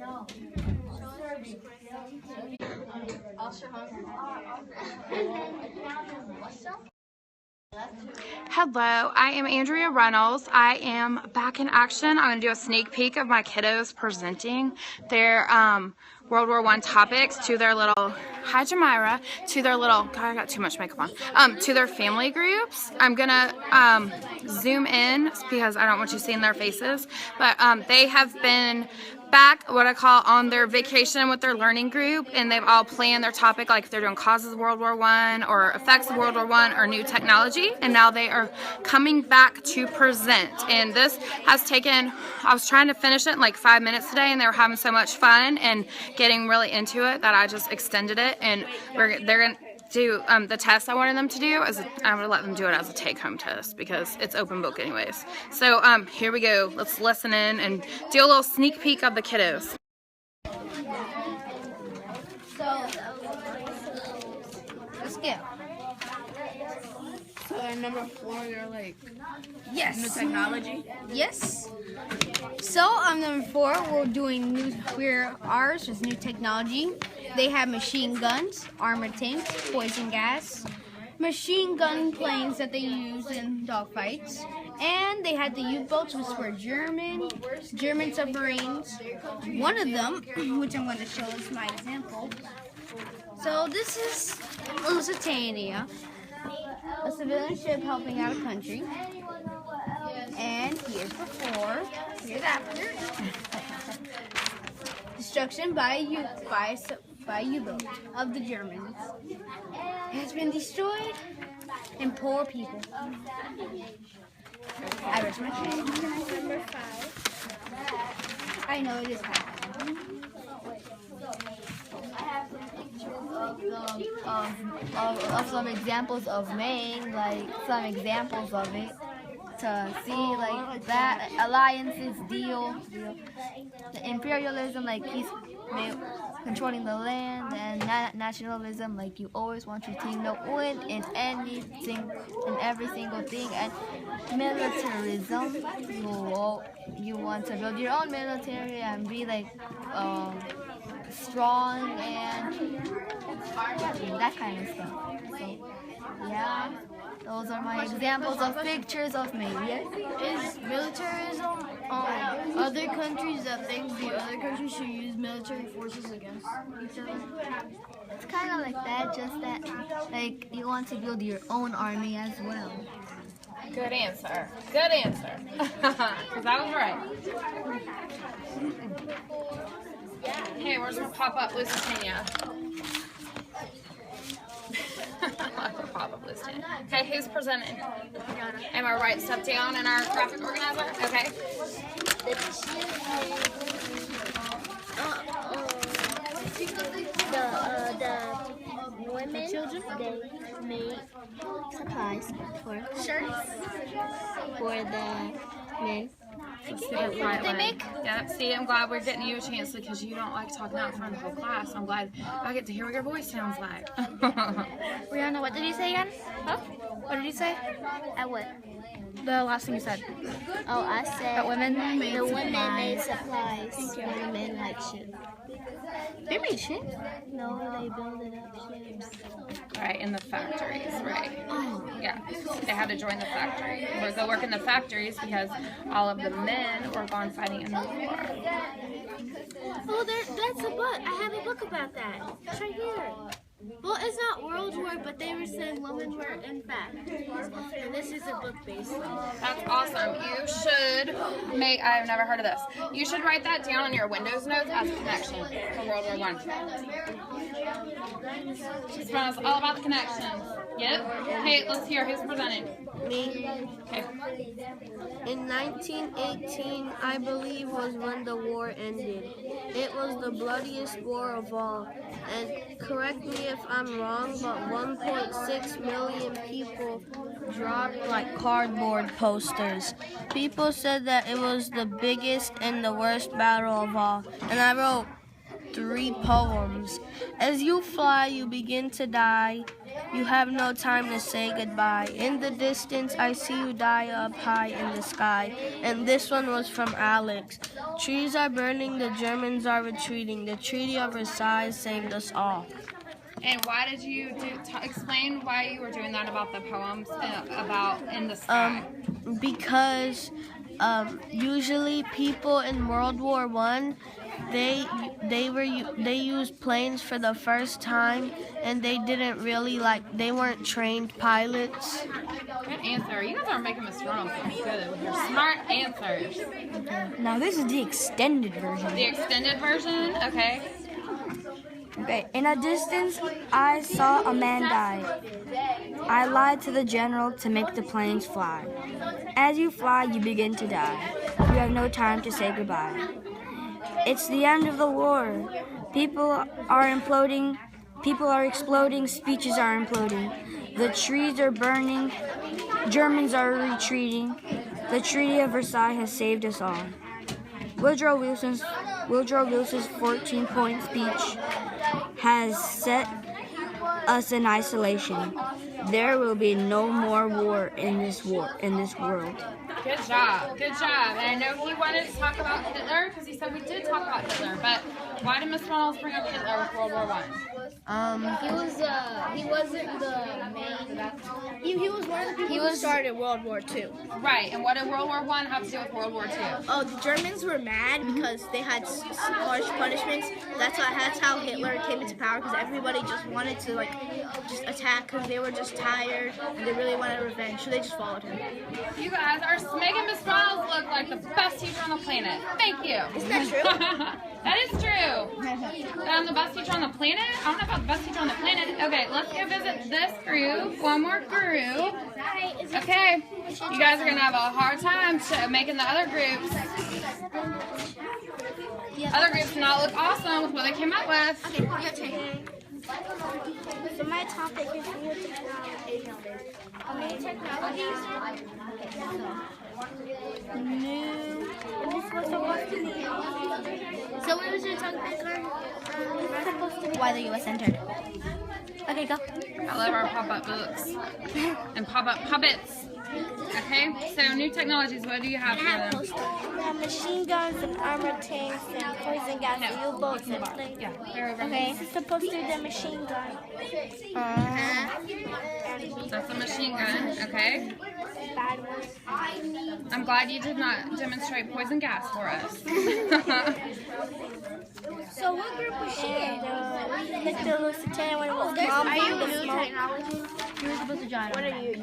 Hello, I am Andrea Reynolds. I am back in action. I'm going to do a sneak peek of my kiddos presenting their World War I topics to their little, hi Jamira, to their little, God, I got too much makeup on, to their family groups. I'm going to zoom in because I don't want you seeing their faces, but they have been back, what I call, on their vacation with their learning group, and they've all planned their topic, like if they're doing causes of World War I or effects of World War I or new technology, and now they are coming back to present. And this has taken, I was trying to finish it in like 5 minutes today, and they were having so much fun and getting really into it that I just extended it, and they're going to do the test I wanted them to do. I'm going to let them do it as a take-home test because it's open book anyways. So here we go. Let's listen in and do a little sneak peek of the kiddos. So let's go. So number 4, you're like, yes, new technology. Yes. So number 4, we're doing ours is new technology. They have machine guns, armored tanks, poison gas, machine gun planes that they use in dogfights, and they had the U-boats, which were German submarines. One of them, which I'm going to show is my example. So this is Lusitania, a civilian ship helping out a country. And here's before, here's after. Destruction by U-boat of the Germans. It has been destroyed, and poor people. I rest my case. Number 5. I know it is happening. I have some pictures of some examples of Maine, like some examples of it, to see like that alliances deal, the imperialism, like he's controlling the land, and nationalism, like you always want your team to win in anything, in every single thing, and militarism, you want to build your own military and be like strong and that kind of stuff. So yeah, those are my examples of pictures of me. Yes? Is militarism other countries that think the other countries should use military forces against each other? It's kind of like that, just that like you want to build your own army as well. Good answer. Good answer. Because I was right. Hey, where's my pop-up Lusitania? Pop-up Lusitania. Okay, who's presenting? Am I writing stuff down in our graphic organizer? Okay. The women, they made supplies for shirts for the men. What did they make? Yeah, see, I'm glad we're getting you a chance because you don't like talking out in front of the whole class. I'm glad I get to hear what your voice sounds like. Rihanna, what did you say again? Huh? What did you say? At what? The last thing you said. Oh, I said that women made the women made supplies for the men, like ships. They made ships? No, they built up ships. Right, in the factories, right. Yeah, they had to join the factory. Or go work in the factories because all of the men were gone fighting in the war. Oh, that's a book. I have a book about that. It's right here. Well, it's not World War, but they were saying women were in factories. And this is a book based on. That's awesome. You should make, I've never heard of this. You should write that down in your Windows notes as a connection for World War I. She's telling us all about the connections. Yep. Hey, let's hear who's presenting. Me. Okay. In 1918, I believe, was when the war ended. It was the bloodiest war of all. And correct me if I'm wrong, but 1.6 million people dropped like cardboard posters. People said that it was the biggest and the worst battle of all. And I wrote, 3 poems. As you fly, you begin to die. You have no time to say goodbye. In the distance, I see you die up high in the sky. And this one was from Alex. Trees are burning, the Germans are retreating. The Treaty of Versailles saved us all. And why did you explain why you were doing that about the poems about in the sky? Because usually people in World War I, they used planes for the first time, and they didn't really they weren't trained pilots. Good answer. You guys are making Miss Ronald look good with your smart answers. Now this is the extended version. The extended version, okay. Okay, in a distance, I saw a man die. I lied to the general to make the planes fly. As you fly, you begin to die. You have no time to say goodbye. It's the end of the war. People are imploding. People are exploding. Speeches are imploding. The trees are burning. Germans are retreating. The Treaty of Versailles has saved us all. Woodrow Wilson's 14-point speech has set us in isolation. There will be no more war in this world. Good job, good job. And I know he wanted to talk about Hitler because he said we did talk about Hitler, but why did Miss Reynolds bring up Hitler with World War I? He wasn't the main. He was one of the people who started World War II. Right, and what did World War I have to do with World War II? Oh, the Germans were mad because they had harsh punishments. That's how Hitler came into power, because everybody just wanted to just attack because they were just tired and they really wanted revenge, so they just followed him. You guys are making Miss Reynolds look like the best teacher on the planet. Thank you. Isn't that true? That is true. That I'm the best teacher on the planet? I don't know about the best teacher on the planet. Okay, let's go visit this group. One more group. Okay, you guys are going to have a hard time making the other groups. Other groups not look awesome with what they came up with. Okay, your turn. So my topic is new technology. New technologies. And this was supposed to be. So what was your topic? Why the U.S. entered. Okay, go. I love our pop-up books and pop-up puppets. Okay, so new technologies, what do you have for them? Machine guns and armored tanks and poison gas and U-boats and things. Yeah, they're over Okay, here. this is supposed to be the machine gun. That's a machine gun, okay? Bad one. I'm glad you did not demonstrate poison gas for us. So what group was she in? Like the Lusitania when it was Are you the new smoke. technology? You were supposed to join. What are you?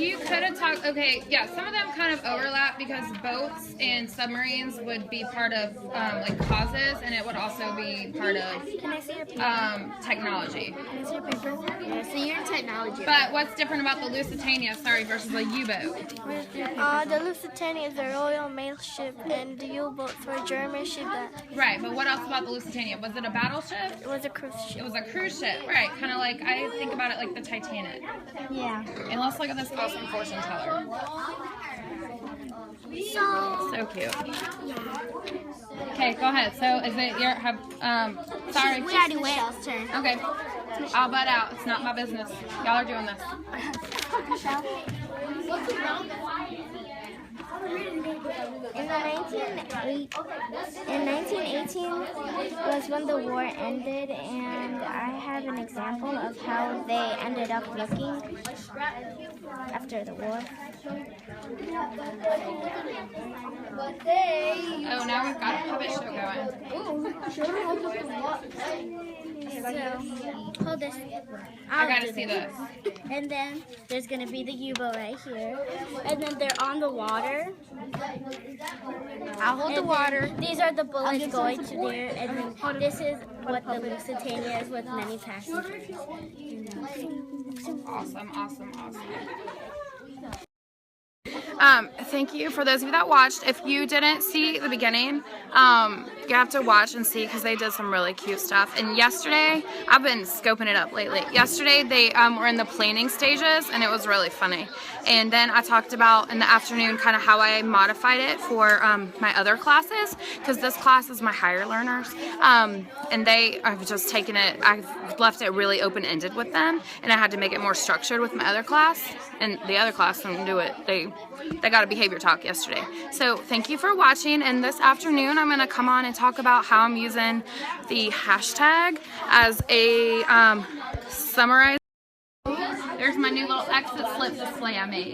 You could have talked, okay, yeah, some of them kind of overlap because boats and submarines would be part of causes, and it would also be part of Can I see your paper? technology. Can I see your paper? Yeah, so you're in technology. But what's different about the Lusitania, versus the U-boat? The Lusitania is the Royal Mail ship, and the U-boats were a German ship that Right, but what else about the Lusitania? Was it a battleship? it was a cruise It ship. was a cruise ship, right? Kind of like, I think about it like the Titanic. Yeah. And let's look at this awesome fortune teller. So cute. Okay, go ahead. So is it your sorry. We already went. Michelle's turn. Okay. I'll butt out. It's not my business. Y'all are doing this. In 1918 was when the war ended, and I have an example of how they ended up looking after the war. Oh, now we've got a puppet show going. So, hold this. I gotta see this. And then there's gonna be the U-boat right here, and then they're on the water. I'll hold the water. These are the bullets going to there, and then this is what the Lusitania is with many passengers. Awesome, awesome, awesome. Thank you for those of you that watched. If you didn't see the beginning, you have to watch and see because they did some really cute stuff. And yesterday, I've been scoping it up lately. Yesterday they were in the planning stages and it was really funny. And then I talked about in the afternoon kind of how I modified it for my other classes, because this class is my higher learners. And I've just taken it, I've left it really open-ended with them, and I had to make it more structured with my other class. And the other class didn't do it. They got a behavior talk yesterday. So thank you for watching, and this afternoon I'm going to come on and talk about how I'm using the hashtag as a summarize. There's my new little exit slip display I made.